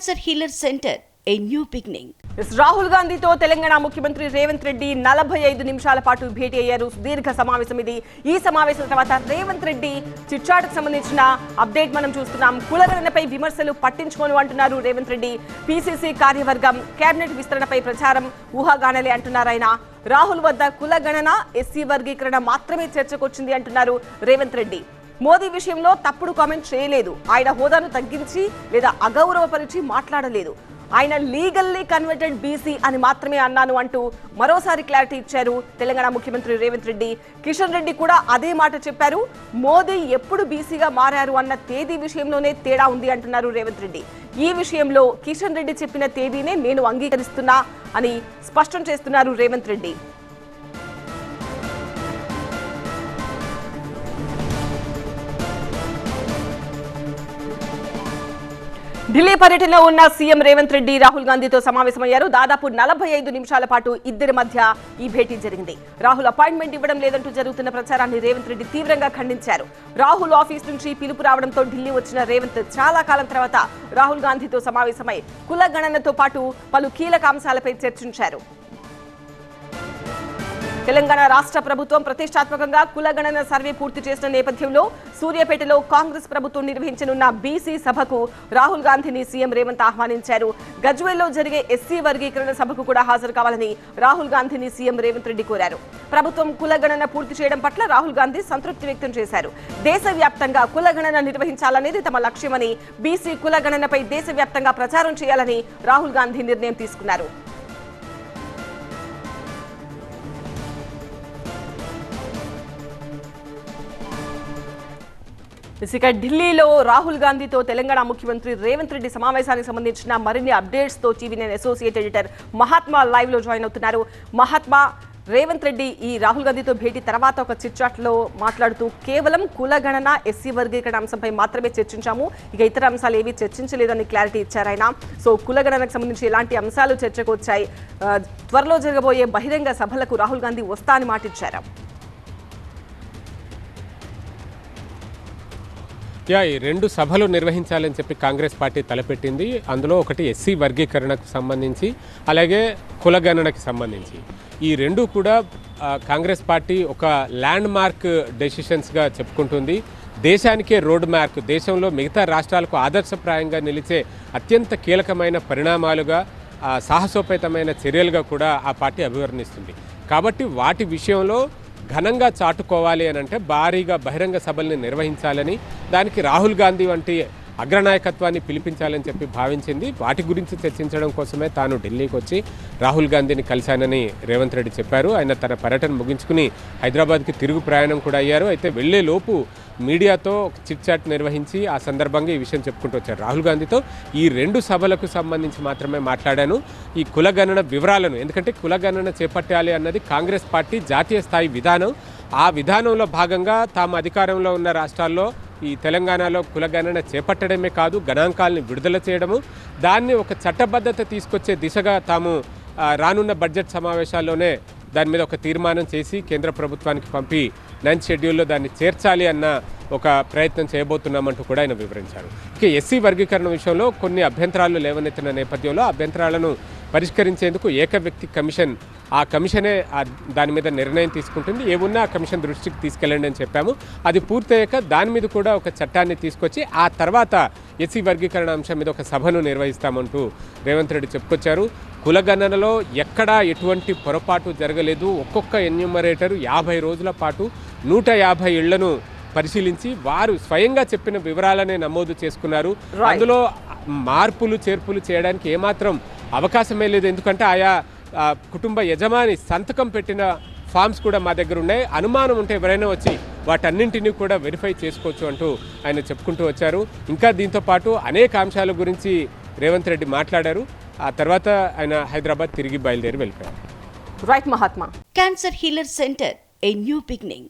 Cancer Healer Center, a new beginning. Rahul గాంధీతో తెలంగాణ ముఖ్యమంత్రి రేవంత్ రెడ్డి 45 నిమిషాల పాటు భేటీ అయ్యారు. సుదీర్ఘ సమావేశం ఇది. ఈ సమావేశం తర్వాత రేవంత్ రెడ్డి చిట్చాట్కు సంబంధించిన అప్డేట్ మనం చూస్తున్నాం. కులగణనపై విమర్శలు పట్టించుకోను అంటున్నారు రేవంత్ రెడ్డి. పీసీసీ కార్యవర్గం కేబినెట్ విస్తరణపై ప్రచారం ఊహాగానలే అంటున్నారు ఆయన. రాహుల్ వద్ద కులగణన ఎస్సీ వర్గీకరణ మాత్రమే చర్చకొచ్చింది అంటున్నారు రేవంత్ రెడ్డి. మోదీ విషయంలో తప్పుడు కామెంట్ చేయలేదు. ఆయన హోదాను తగ్గించి లేదా అగౌరవపరిచి మాట్లాడలేదు. ఆయన లీగల్లీ కన్వర్టెడ్ బీసీ అని మాత్రమే అన్నాను అంటూ మరోసారి క్లారిటీ ఇచ్చారు తెలంగాణ ముఖ్యమంత్రి రేవంత్ రెడ్డి. కిషన్ రెడ్డి కూడా అదే మాట చెప్పారు. మోదీ ఎప్పుడు బీసీగా మారారు అన్న తేదీ విషయంలోనే తేడా ఉంది అంటున్నారు రేవంత్ రెడ్డి. ఈ విషయంలో కిషన్ రెడ్డి చెప్పిన తేదీనే నేను అంగీకరిస్తున్నా అని స్పష్టం చేస్తున్నారు రేవంత్ రెడ్డి. ఢిల్లీ పర్యటనలో ఉన్న సీఎం రేవంత్ రెడ్డి రాహుల్ గాంధీతో సమావేశమయ్యారు. దాదాపు 45 నిమిషాల పాటు ఇద్దరి మధ్య ఈ భేటీ జరిగింది. రాహుల్ అపాయింట్మెంట్ ఇవ్వడం లేదంటూ జరుగుతున్న ప్రచారాన్ని రేవంత్ రెడ్డి తీవ్రంగా ఖండించారు. రాహుల్ ఆఫీస్ నుంచి పిలుపు రావడంతో ఢిల్లీ వచ్చిన రేవంత్ చాలా కాలం తర్వాత రాహుల్ గాంధీతో సమావేశమై కుల గణనతో పాటు పలు కీలక అంశాలపై చర్చించారు. తెలంగాణ రాష్ట్ర ప్రభుత్వం ప్రతిష్టాత్మకంగా కులగణన సర్వే పూర్తి చేసిన నేపథ్యంలో సూర్యాపేటలో కాంగ్రెస్ ప్రభుత్వం నిర్వహించనున్న బీసీ సభకు రాహుల్ గాంధీని సీఎం రేవంత్ ఆహ్వానించారు. గజ్వేల్లో జరిగే ఎస్సీ వర్గీకరణ సభకు కూడా హాజరు కావాలని రాహుల్ గాంధీని సీఎం రేవంత్ రెడ్డి కోరారు. ప్రభుత్వం కులగణన పూర్తి చేయడం పట్ల రాహుల్ గాంధీ సంతృప్తి వ్యక్తం చేశారు. దేశవ్యాప్తంగా కులగణన నిర్వహించాలనేది తమ లక్ష్యమని, బీసీ కులగణనపై దేశవ్యాప్తంగా ప్రచారం చేయాలని రాహుల్ గాంధీ నిర్ణయం తీసుకున్నారు. ఇక ఢిల్లీలో రాహుల్ గాంధీతో తెలంగాణ ముఖ్యమంత్రి రేవంత్ రెడ్డి సమావేశానికి సంబంధించిన మరిన్ని అప్డేట్స్ తో TV9 associate editor Mahatma live లో జాయిన్ అవుతున్నారు. మహాత్మా, రేవంత్ రెడ్డి ఈ రాహుల్ గాంధీతో భేటీ తర్వాత ఒక చిట్చాట్లో మాట్లాడుతూ కేవలం కులగణన ఎస్సీ వర్గీకరణ అంశంపై మాత్రమే చర్చించాము, ఇక ఇతర అంశాలు ఏవి చర్చించలేదని క్లారిటీ ఇచ్చారు ఆయన. సో కులగణనకు సంబంధించి ఎలాంటి అంశాలు చర్చకు వచ్చాయి, త్వరలో జరగబోయే బహిరంగ సభలకు రాహుల్ గాంధీ వస్తా అని మాటిచ్చారు. ఈ 2 సభలు నిర్వహించాలని చెప్పి కాంగ్రెస్ పార్టీ తలపెట్టింది. అందులో ఒకటి ఎస్సీ వర్గీకరణకు సంబంధించి, అలాగే కులగణనకి సంబంధించి. ఈ 2 కూడా కాంగ్రెస్ పార్టీ ఒక ల్యాండ్ మార్క్ డెసిషన్స్గా చెప్పుకుంటుంది. దేశానికే రోడ్ మార్క్, దేశంలో మిగతా రాష్ట్రాలకు ఆదర్శప్రాయంగా నిలిచే అత్యంత కీలకమైన పరిణామాలుగా, సాహసోపేతమైన చర్యలుగా కూడా ఆ పార్టీ అభివర్ణిస్తుంది. కాబట్టి వాటి విషయంలో ఘనంగా చాటుకోవాలి అని అంటే భారీగా బహిరంగ సభల్ని నిర్వహించాలని, దానికి రాహుల్ గాంధీ వంటి అగ్రనాయకత్వాన్ని పిలిపించాలని చెప్పి భావించింది. వాటి గురించి చర్చించడం కోసమే తాను ఢిల్లీకి వచ్చి రాహుల్ గాంధీని కలిశానని రేవంత్ రెడ్డి చెప్పారు. ఆయన తన పర్యటన ముగించుకుని హైదరాబాద్కి తిరుగు ప్రయాణం కూడా అయ్యారు. అయితే వెళ్లే లోపు మీడియాతో చిట్ చాట్ నిర్వహించి ఆ సందర్భంగా ఈ విషయం చెప్పుకుంటూ వచ్చారు. రాహుల్ గాంధీతో ఈ 2 సభలకు సంబంధించి మాత్రమే మాట్లాడాను. ఈ కులగణన వివరాలను, ఎందుకంటే కులగణన చేపట్టాలి అన్నది కాంగ్రెస్ పార్టీ జాతీయ స్థాయి విధానం. ఆ విధానంలో భాగంగా తాము అధికారంలో ఉన్న రాష్ట్రాల్లో ఈ తెలంగాణలో కులగణన చేపట్టడమే కాదు, గణాంకాలని విడుదల చేయడము, దాన్ని ఒక చట్టబద్ధత తీసుకొచ్చే దిశగా తాము రానున్న బడ్జెట్ సమావేశాల్లోనే దాని మీద ఒక తీర్మానం చేసి కేంద్ర ప్రభుత్వానికి పంపి 9th షెడ్యూల్లో దాన్ని చేర్చాలి అన్న ఒక ప్రయత్నం చేయబోతున్నామంటూ కూడా ఆయన వివరించారు. ఇక ఎస్సీ వర్గీకరణ విషయంలో కొన్ని అభ్యంతరాలు లేవనెత్తిన నేపథ్యంలో అభ్యంతరాలను పరిష్కరించేందుకు ఏక వ్యక్తి కమిషన్, ఆ కమిషనే దాని మీద నిర్ణయం తీసుకుంటుంది. ఏమున్నా ఆ కమిషన్ దృష్టికి తీసుకెళ్ళండి అని చెప్పాము. అది పూర్తయ్యాక దాని మీద కూడా ఒక చట్టాన్ని తీసుకొచ్చి ఆ తర్వాత ఎస్సీ వర్గీకరణ అంశం మీద ఒక సభను నిర్వహిస్తామంటూ రేవంత్ రెడ్డి చెప్పుకొచ్చారు. కులగణనలో ఎక్కడా ఎటువంటి పొరపాటు జరగలేదు. ఒక్కొక్క ఎన్యూమరేటర్ 50 రోజుల పాటు 150 ఇళ్లను పరిశీలించి వారు స్వయంగా చెప్పిన వివరాలనే నమోదు చేసుకున్నారు. అందులో మార్పులు చేర్పులు చేయడానికి ఏమాత్రం అవకాశమే లేదు. ఎందుకంటే ఆయా కుటుంబ యజమాని సంతకం పెట్టిన ఫామ్స్ కూడా మా దగ్గర ఉన్నాయి. అనుమానం ఉంటే ఎవరైనా వచ్చి వాటన్నింటినీ కూడా వెరిఫై చేసుకోవచ్చు అంటూ ఆయన చెప్పుకుంటూ వచ్చారు. ఇంకా దీంతో పాటు అనేక అంశాల గురించి రేవంత్ రెడ్డి మాట్లాడారు. ఆ తర్వాత ఆయన హైదరాబాద్ తిరిగి బయలుదేరి వెళ్ళిపోయారు. Right Mahatma. Cancer Healer Center, a new beginning.